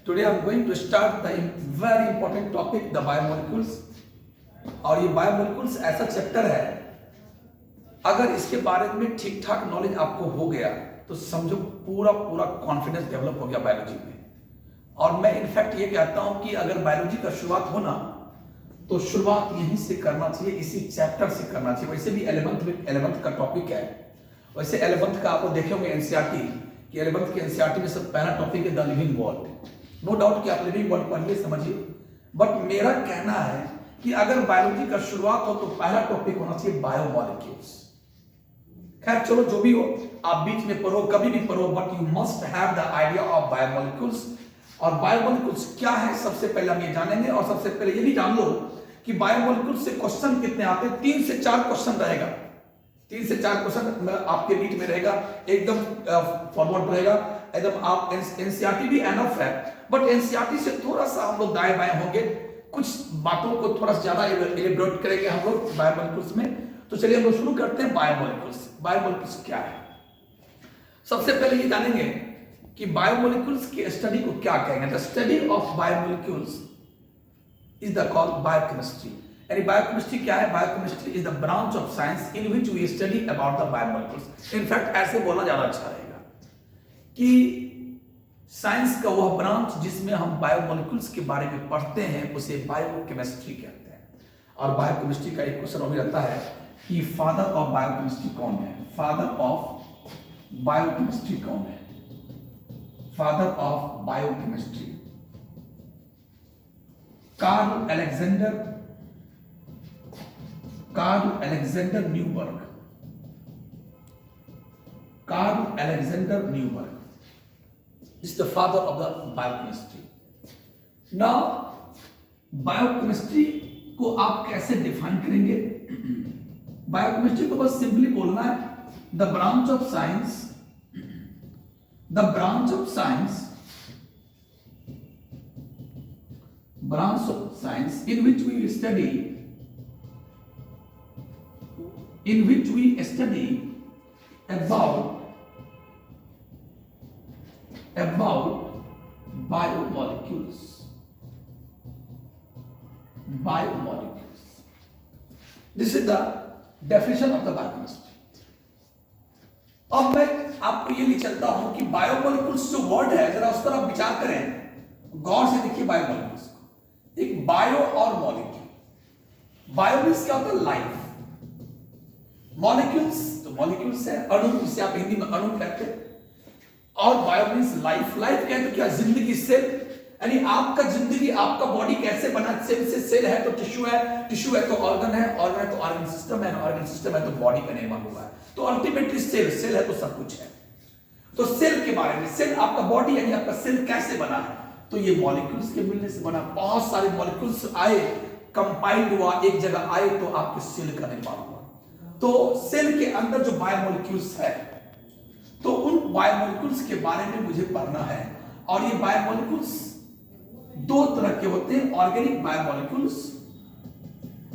Today I'm going to start the very important topic, the biomolecules. और ये biomolecules ऐसा chapter है, अगर इसके बारे में ठीक ठाक नॉलेज आपको हो गया तो समझो पूरा कॉन्फिडेंस डेवलप हो गया बायोलॉजी में। और मैं इनफैक्ट ये कहता हूं कि अगर बायोलॉजी का शुरुआत होना तो शुरुआत यहीं से करना चाहिए, इसी चैप्टर से करना चाहिए। वैसे भी 11th का टॉपिक है, वैसे 11th का आपको देखेंगे एनसीईआरटी कि 11th के एनसीईआरटी में सब पहला टॉपिक है the living world. No doubt कि आप लिविंग वर्ल्ड पढ़िए, समझिए, बट मेरा कहना है कि अगर बायोलॉजी का शुरुआत हो तो पहला टॉपिक होना चाहिए बायोमोलिक्यूल्स। खैर चलो जो भी हो, आप बीच में पढ़ो, कभी भी पढ़ो, but you must have the idea of biomolecules. और बायोमोलिक्यूल्स क्या है सबसे पहले हम ये जानेंगे, और सबसे पहले ये भी जान लो कि बायोमोलिक्यूल्स से क्वेश्चन कितने आते हैं। 3 से 4 क्वेश्चन रहेगा, 3 से 4 क्वेश्चन आपके नीट में रहेगा, एकदम फॉरवर्ड रहेगा एकदम। आप एनसीईआरटी भी एनफ है, बट एनसीईआरटी से थोड़ा सा हम लोग दाएं बाएं होंगे, कुछ बातों को थोड़ा सा ज्यादा एलिब्रेट करेंगे हम लोग बायोमोलिक्यूल्स में। तो चलिए हम लोग शुरू करते हैं बायोमोलिक्यूल्स। बायोमोलिक्यूल्स क्या है, सबसे पहले ये जानेंगे कि बायोमोलिक्यूल्स की स्टडी को क्या कहेंगे। The study of biomolecules is the called biochemistry. यानी बायोकेमिस्ट्री क्या है? Biochemistry is the branch of science in which we study about the biomolecules. In fact ऐसे बोलना ज्यादा अच्छा रहेगा कि साइंस का वह ब्रांच जिसमें हम बायोमोलिक्यूल्स के बारे में पढ़ते हैं उसे बायोकेमिस्ट्री कहते हैं। और बायोकेमिस्ट्री का एक क्वेश्चन भी रहता है कि फादर ऑफ बायोकेमिस्ट्री कौन है? फादर ऑफ बायोकेमिस्ट्री कौन है? Father of biochemistry Karl Alexander Neuberg. Karl Alexander Neuberg is the father of the biochemistry. Now, biochemistry को आप कैसे डिफाइन करेंगे? बायोकेमिस्ट्री को बस सिंपली बोलना है the branch of science in which we study about biomolecules. This is the definition of the biochemistry. अब मैं आपको ये लिख चलता हूं कि बायोमोलिक्यूल्स जो वर्ड है, जरा उस पर आप विचार करें, गौर से देखिए बायोमोलिक्यूल्स को। एक बायो और मॉलिक्यूल। बायो मींस क्या होता है? लाइफ। मॉलिक्यूल्स तो मॉलिक्यूल्स है, अणु, जिसे आप हिंदी में अणु कहते हैं। और बायो मींस लाइफ। लाइफ कहते क्या? जिंदगी, सेल। यानी आपका जिंदगी, आपका बॉडी कैसे बना? सेल से। सेल है तो टिश्यू है, टिश्यू है तो ऑर्गन है, ऑर्गन है तो ऑर्गन सिस्टम है, ऑर्गन सिस्टम है तो बॉडी का निर्माण हुआ है। तो अल्टीमेटली सेल है तो सब कुछ है। तो सेल के बारे में, सेल आपका बॉडी यानी आपका सेल कैसे बना है? तो ये मॉलिक्यूल्स के मिलने से बना। बहुत सारे मॉलिक्यूल्स आए, कंपाइल्ड हुआ, एक जगह आए तो आपके सेल का निर्माण हुआ। तो सेल के अंदर जो बायोमोलिक्यूल्स है, तो उन बायोमोलिक्यूल्स के बारे में मुझे पढ़ना है। और ये बायोमोलिक्यूल्स 2 तरह के होते हैं, organic biomolecules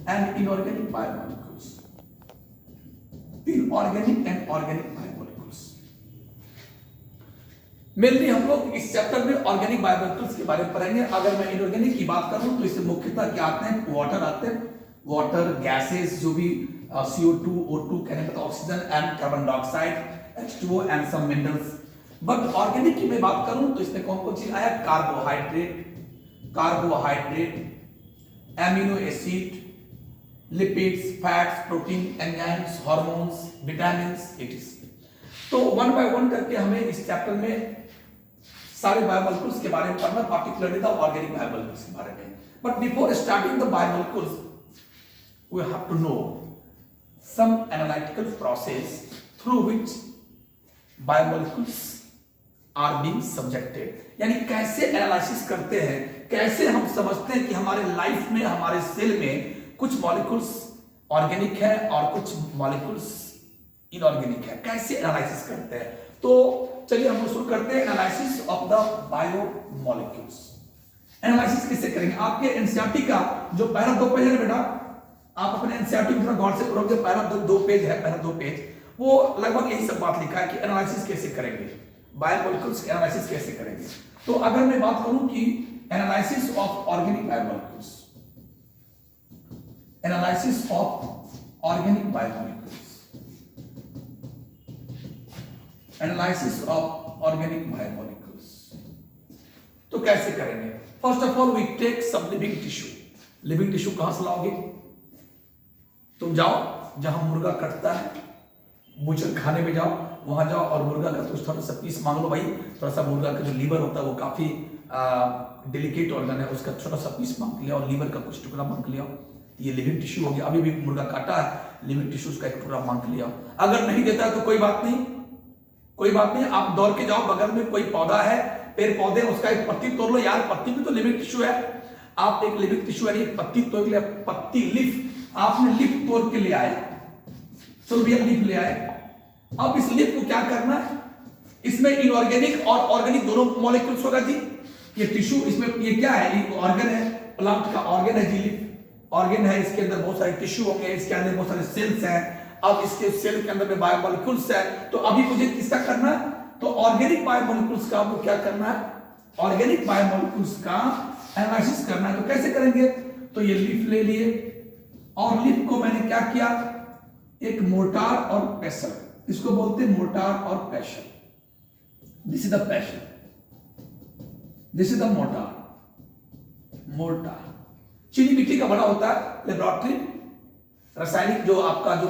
and inorganic biomolecules. Inorganic and organic biomolecules. Mainly हम लोग इस चैप्टर में ऑर्गेनिक बायोमोलिक्यूल्स के बारे में पढ़ेंगे। अगर मैं इनऑर्गेनिक की बात करूं तो इससे मुख्यतः क्या आते हैं? वाटर आते हैं, वाटर, गैसेस, जो भी CO2, O2 कहने का oxygen and carbon dioxide, H2O and some minerals. But organic की मैं बात करूं तो इसमें कौन कौन चीज आया? Carbohydrate, amino acid, lipids, fats, protein, enzymes, hormones, vitamins, etc। तो 1 बाय 1 करके हमें इस चैप्टर में सारे बायोमोलिक्यूल्स के बारे में पढ़ना, पार्टिकुलरली द ऑर्गेनिक बायोमोलिक्यूल्स के बारे में। But before starting the biomolecules we have to know some analytical process through which biomolecules are being subjected। यानी कैसे एनालिसिस करते हैं, कैसे हम समझते हैं कि हमारे लाइफ में, हमारे सेल में कुछ मॉलिक्यूल्स ऑर्गेनिक है और कुछ मॉलिक्यूल्स इनऑर्गेनिक है, कैसे एनालिसिस करते हैं। तो चलिए हम शुरू करते हैं analysis of the biomolecules. Analysis कैसे करेंगे? आपके एनसीईआरटी का जो पहला 2 पेज है बेटा, आप अपने एनसीईआरटी को गौर से पढ़ोगे, पहला 2 पेज है, पहला 2 पेज वो लगभग यही सब बात लिखा है कि एनालिसिस कैसे करेंगे। बायोमोलिक्यूल्स के एनालिसिस कैसे करेंगे। तो अगर मैं बात करूं कि analysis of organic biomolecules, analysis of organic biomolecules, analysis of organic biomolecules, तो कैसे करेंगे। First of all we take some living tissue. Living tissue कहां से लाओगे, तुम जाओ जहां मुर्गा कटता है, बूचर खाने में जाओ, वहां जाओ और मुर्गा का कुछ थोड़ा सा पीस मांग लो भाई, थोड़ा सा मुर्गा का जो लीवर होता है वो काफी डेलिकेट ऑर्गन है, उसका छोटा सा पीस मांग लिया और लीवर का कुछ टुकड़ा मांग लिया। ये लिविंग टिश्यू हो गया। अभी भी मुर्गा काटा है, लिविंग टिश्यूज का एक टुकड़ा मांग लिया। अगर नहीं देता है तो कोई बात नहीं, कोई बात नहीं, आप दौड़ के जाओ, बगल में कोई पौधा है, पेड़ पौधे, उसका एक पत्ती तोड़ लो यार, पत्ती भी तो लिविंग टिश्यू है। आप एक लिविंग टिश्यू यानी पत्ती तोड़ लिया, पत्ती लीफ, आपने लीफ तोड़ के ले आए, सोल्बियम लीफ ले आए। अब इस लीफ को क्या करना है, इसमें इनऑर्गेनिक और ऑर्गेनिक दोनों मॉलिक्यूल्स होगा जी। ये टिश्यू, इसमें ये क्या है, ये ऑर्गन है, प्लांट का ऑर्गन है जी, लीफ ऑर्गन है, इसके अंदर बहुत सारे टिश्यू होंगे, इसके अंदर बहुत सारे सेल्स हैं। अब इसके सेल के अंदर में बायोमोलिक्यूल्स है। तो अभी मुझे किसका करना है, तो ऑर्गेनिक बायोमोलिक्यूल्स का आपको क्या करना है, ऑर्गेनिक बायोमोलिक्यूल्स का एनालिसिस करना है। तो कैसे करेंगे, तो ये लीफ ले लिए और लीफ को मैंने क्या किया, एक मोर्टार और पेशल, इसको बोलते हैं मोर्टार और pestle. This is the pestle, this is the mortar. Mortar चीनी मिट्टी का बना होता है, लेबोरेटरी रासायनिक जो आपका जो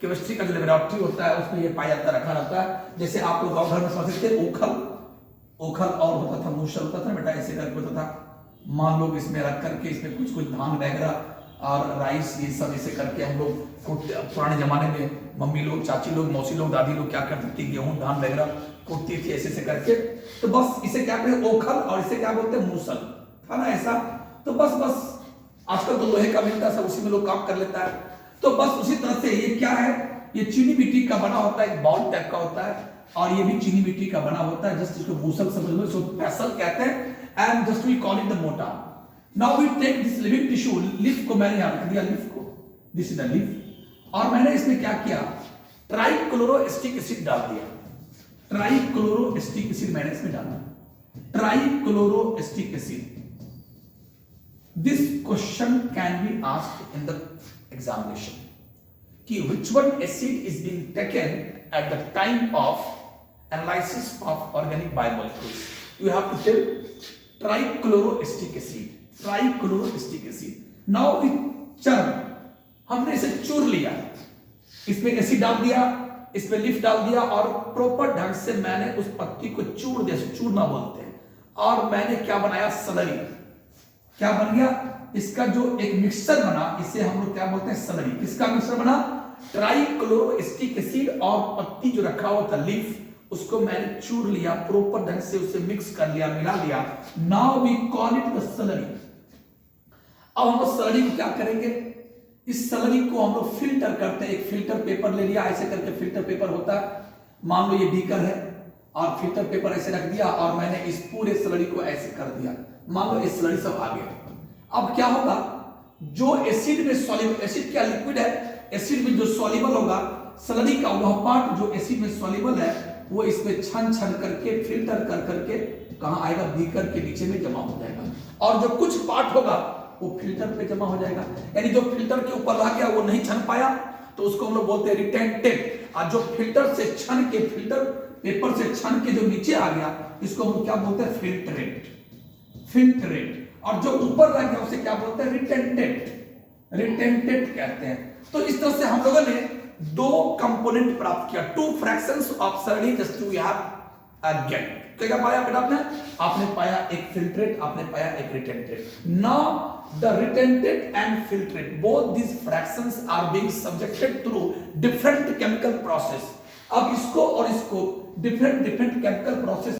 केमिस्ट्री का जो लेबोरेटरी होता है उसमें ये पाया जाता, रखा रहता है। जैसे आप लोग गांव घर में समझ सकते हैं, ओखल और होता था, मूसल होता था बेटा, ऐसे करके होता था। मान लोग इसमें रख करके इसमें कुछ कुछ धान वगैरह और राइस ये सब ऐसे करके हम लोग पुराने जमाने में मम्मी लोग, चाची लोग, मौसी लोग, दादी लोग क्या करती थी, गेहूं धान वगैरह कूटती थी ऐसे करके। तो बस इसे क्या कहते हैं, ओखल, और इसे क्या बोलते हैं, मूसल, था ना ऐसा। तो बस आजकल तो लोहे का मिलता है, सब उसी में लोग काम कर लेता है। तो बस उसी तरह से ये क्या है, ये चीनी मिट्टी का बना होता है, एक बाउल टाइप का होता है, और ये भी चीनी मिट्टी का बना होता है। जस्ट इसको मूसल समझ लो, इसको पेशल कहते हैं, and just we call it the mortar. Now we take this living tissue, leaf को मैंने यहां रख दिया, लीफ को, दिस इज द लीफ, और मैंने इसमें क्या किया, ट्राइक्लोरोएसिटिक एसिड डाल दिया। ट्राइक्लोरोएसिटिक एसिड मैंने इसमें डाला, trichloroacetic acid. This question can be asked in the examination कि which one acid is being taken at the time of analysis of organic biomolecules. You have to tell trichloroacetic acid. Trichloroacetic acid. Now we churn, हमने इसे चूर लिया, इसमें acid डाल दिया, इसमें leaf डाल दिया, और प्रॉपर ढंग से मैंने उस पत्ती को चूर दिया, चूरना बोलते हैं। और मैंने क्या बनाया, सलरी। क्या बन गया, इसका जो एक मिक्सचर बना, इसे हम लोग क्या बोलते हैं, सलरी। किसका मिक्सचर बना, ट्राइक्लोरोएसिटिक एसिड और पत्ती जो रखा हुआ था लीफ, उसको मैंने चूर लिया, प्रॉपर ढंग से उसे मिक्स कर लिया, मिला लिया। Now we call it the slurry. अब हम लोग सलरी को क्या करेंगे, इस सलरी को हम लोग फिल्टर करते हैं। एक फिल्टर पेपर ले लिया, ऐसे करके फिल्टर पेपर होता है, मान लो ये बीकर है, और फिल्टर पेपर ऐसे रख दिया, और मैंने इस पूरे स्लरी को ऐसे कर दिया, मान लो इस स्लरी सब आ गया। अब क्या होगा, जो एसिड में सॉल्युबल, एसिड क्या लिक्विड है, एसिड में जो सॉल्युबल होगा, स्लरी का वह पार्ट जो एसिड में सॉल्युबल है, वो इसमें छन छन करके फिल्टर कर करके कहां आएगा, बीकर के नीचे में जमा हो जाएगा, और जो कुछ पार्ट होगा वो फिल्टर पे जमा हो जाएगा। यानी जो फिल्टर के ऊपर रह गया वो नहीं छन पाया, तो उसको हम लोग बोलते हैं रिटेंटेड। और जो फिल्टर से छन के, फिल्टर पेपर से छन के जो नीचे आ गया, इसको हम क्या बोलते हैं, फिल्ट्रेट। फिल्ट्रेट। और जो ऊपर रह गया उसे क्या बोलते हैं, रिटेंटेड। रिटेंटेड कहते हैं। तो इस तरह से हम लोगों ने दो कंपोनेंट प्राप्त किया, two fractions of slurry, just to have get. क्या पाया बेटा आपने पाया एक फिल्ट्रेट, आपने पाया एक retentate. Now the retentate and filtrate, both these fractions are being subjected through different chemical process। अब इसको और इसको डिफरेंट केमिकल प्रोसेस